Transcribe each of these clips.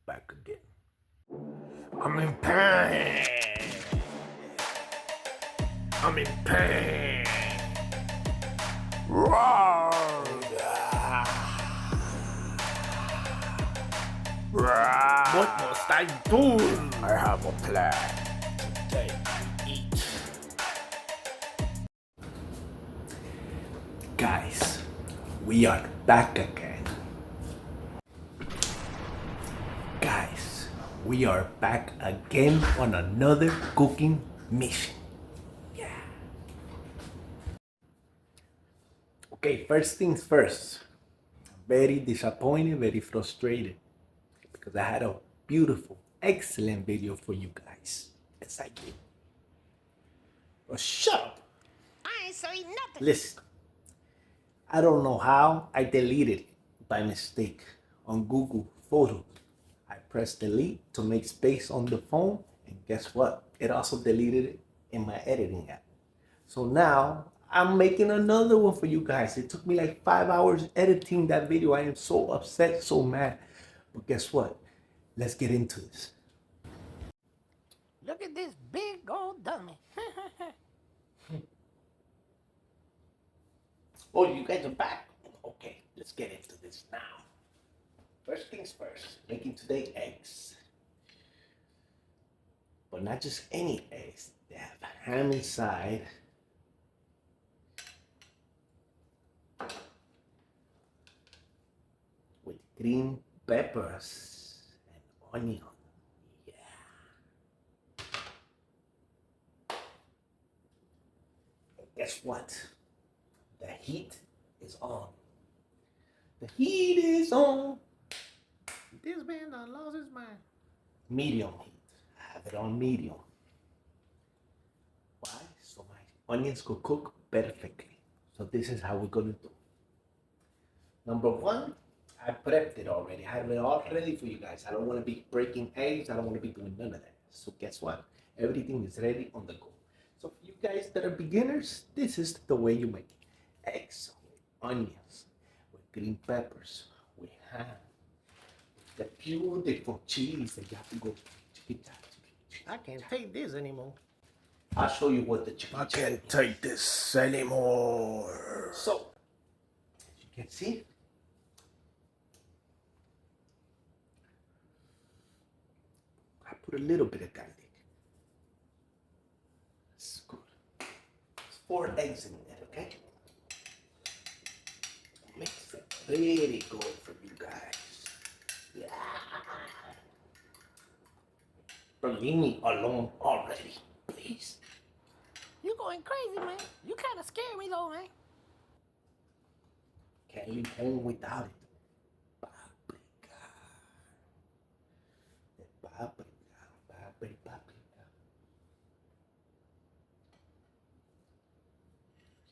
back again. I'm in pain. I'm in pain. Roar. What must I do? I have a plan. Today we eat. Guys, we are back again. Guys, we are back again on another cooking mission. Yeah. Okay, first things first. Very disappointed, very frustrated because I had a beautiful, excellent video for you guys. Yes, I did. Well, shut up. I ain't saying nothing. Listen, I don't know how I deleted it by mistake on Google Photos. I pressed delete to make space on the phone, and guess what? It also deleted it in my editing app. So now I'm making another one for you guys. It took me like 5 hours editing that video. I am so upset, so mad. But guess what? Let's get into this. Look at this big old dummy. Oh, you guys are back? Okay, let's get into this now. First things first, making today eggs. But not just any eggs. They have ham inside. With green peppers and onion. Yeah. And guess what? The heat is on. The heat is on. This man done lost his mind. Medium heat. I have it on medium. Why? So my onions could cook perfectly. So this is how we're gonna do. Number one, I prepped it already. I have it all ready for you guys. I don't want to be breaking eggs. I don't want to be doing none of that. So guess what? Everything is ready on the go. So for you guys that are beginners, this is the way you make it. Eggs with onions, with green peppers, with ham, the beautiful cheese that you have to go. I can't take this anymore. I'll show you what the chicken. I can't take this anymore. So, as you can see, I put a little bit of garlic. It's good. It's 4 eggs in there, okay? Mix it really good for you guys. Yeah. But leave me alone already, please. You going crazy, man. You kind of scare me, though, man. Can't leave home without it. Paprika. The paprika.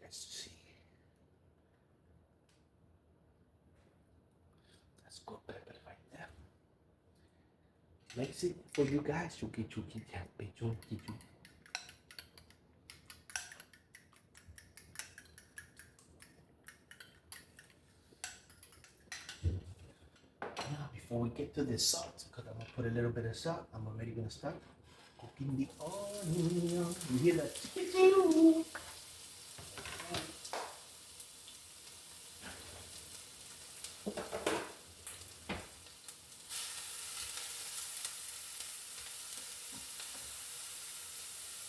Let's see. That's good pepper right there. Mix it for you guys. Chuki. Now, before we get to the salt, because I'm gonna put a little bit of salt, I'm already gonna start cooking the onion. You hear that?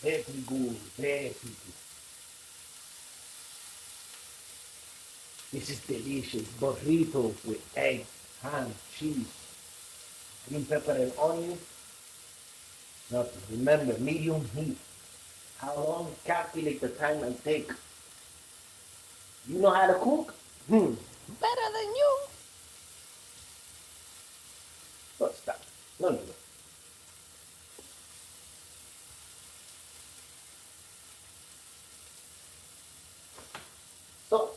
Very good, very good. This is delicious. Burrito with egg, ham, cheese, green pepper and onion. Now remember, medium heat. How long? Calculate the time and take. You know how to cook? Better than you. No, stop. No. So,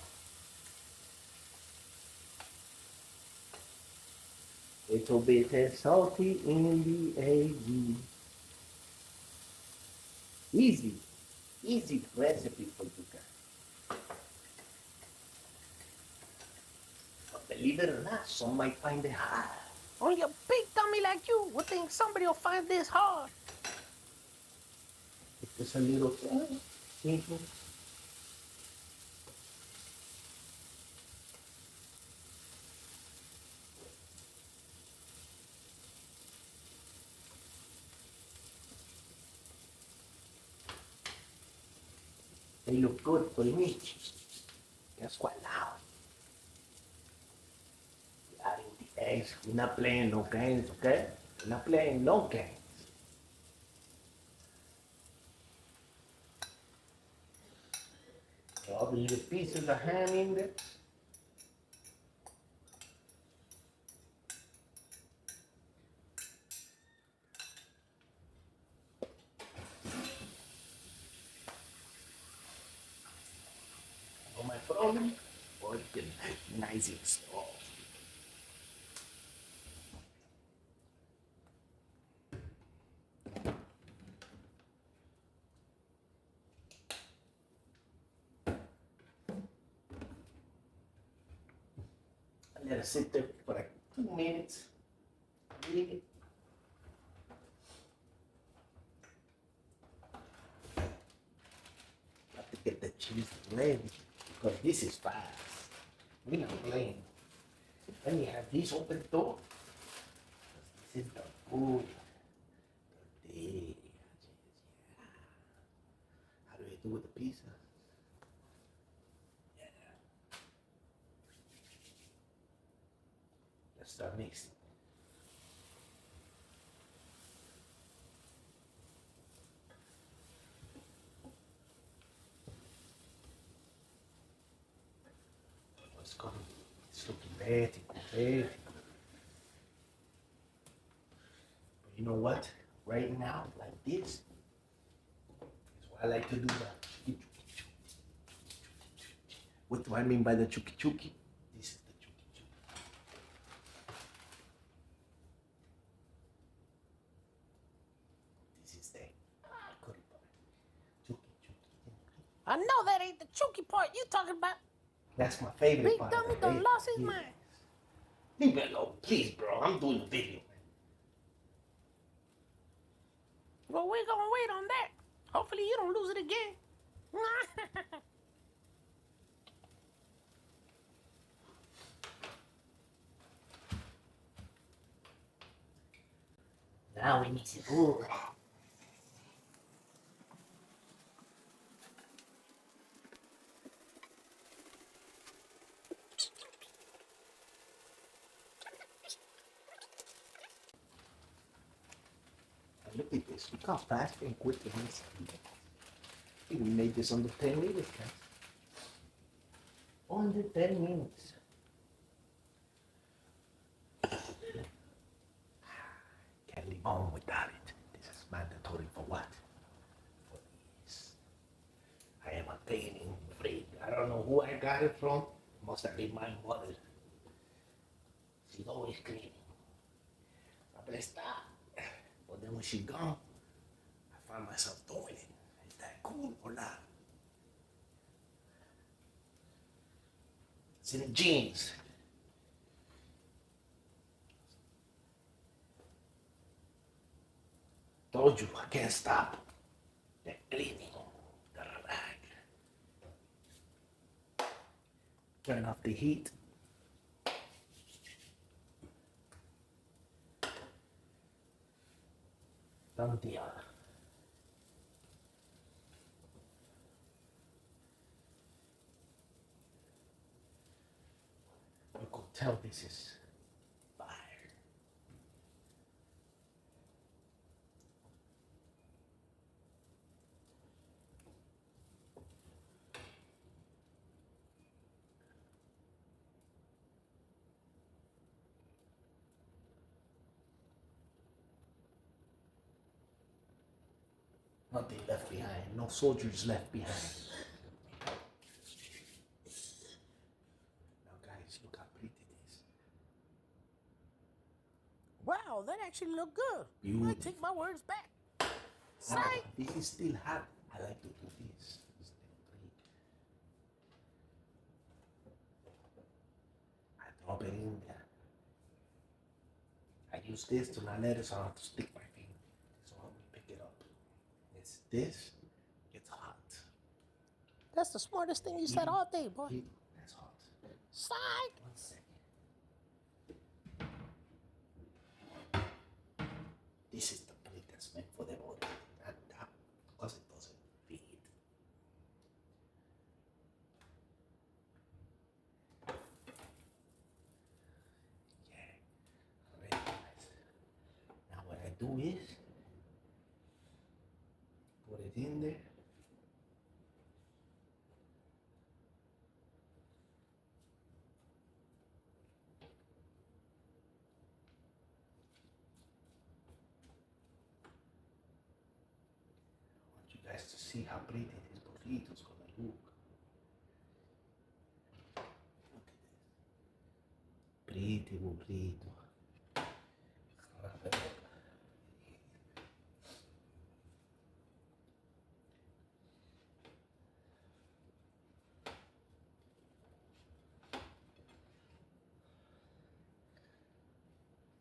little bit salty in the egg. Easy recipe for you guys. But believe it or not, some might find it hard. Only a big dummy like you would think somebody will find this hard. It's just a little simple. They look good for me. Guess what now? We're adding the eggs. We're not playing no games, okay? We're not playing no games. All the little pieces of ham in there. No my problem. Working nice and slow. I let it sit there for like 2 minutes. Leave it. Have to get the cheese ready because this is fast. We're not playing. Let me have this open door. This is the food. The how do you do with the pizza? Yeah. Let's start mixing. It's coming. It's looking ready. But you know what? Right now, like this, is what I like to do. What do I mean by the chuki chuki? This is the chuki chuki. This is the chuki chuki. I know that ain't the chooky part you talking about. That's my favorite Big part. dummy of the done day. lost his Yeah. mind. Leave me alone, please, bro. I'm doing a video. Well, we're gonna wait on that. Hopefully you don't lose it again. Now we mix it good. And look at this. Look how fast and quick it is. We made this under 10 minutes, guys. Under 10 minutes. Can't live on without it. This is mandatory for what? For this. I am a cleaning freak. I don't know who I got it from. Must have been my mother. She's always cleaning. I blessed that. But then when she's gone, I find myself doing it. Is that cool or not? It's in the genes. Told you I can't stop the cleaning, the rag. Turn off the heat. Done deal. You could tell this is fire. Nothing left behind. No soldiers left behind. Now, guys, look how pretty it is. Wow, that actually looked good. I Beautiful. take my words back. Now, Sight. this is still hot. I like to do this. I drop it in there. use this to not let it, so I don't have to stick my finger. So help me pick it up. It's this. It's hot. That's the smartest thing you said all day, boy. That's hot. Side. 1 second. This is the plate that's meant for the body. That because it doesn't feed. Yeah. Alright, guys. Now what I do is put it in there. You guys to see how pretty this burrito is gonna look. Look at this. Pretty burrito.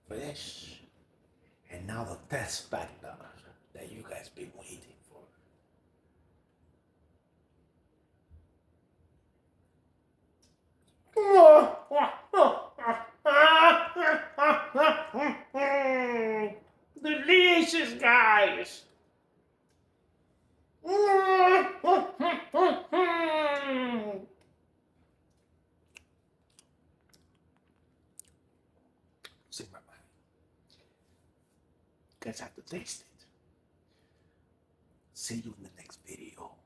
Fresh. And now the test factor that you guys been waiting for. Delicious, guys. See my mind. You guys have to taste it. See you in the next video.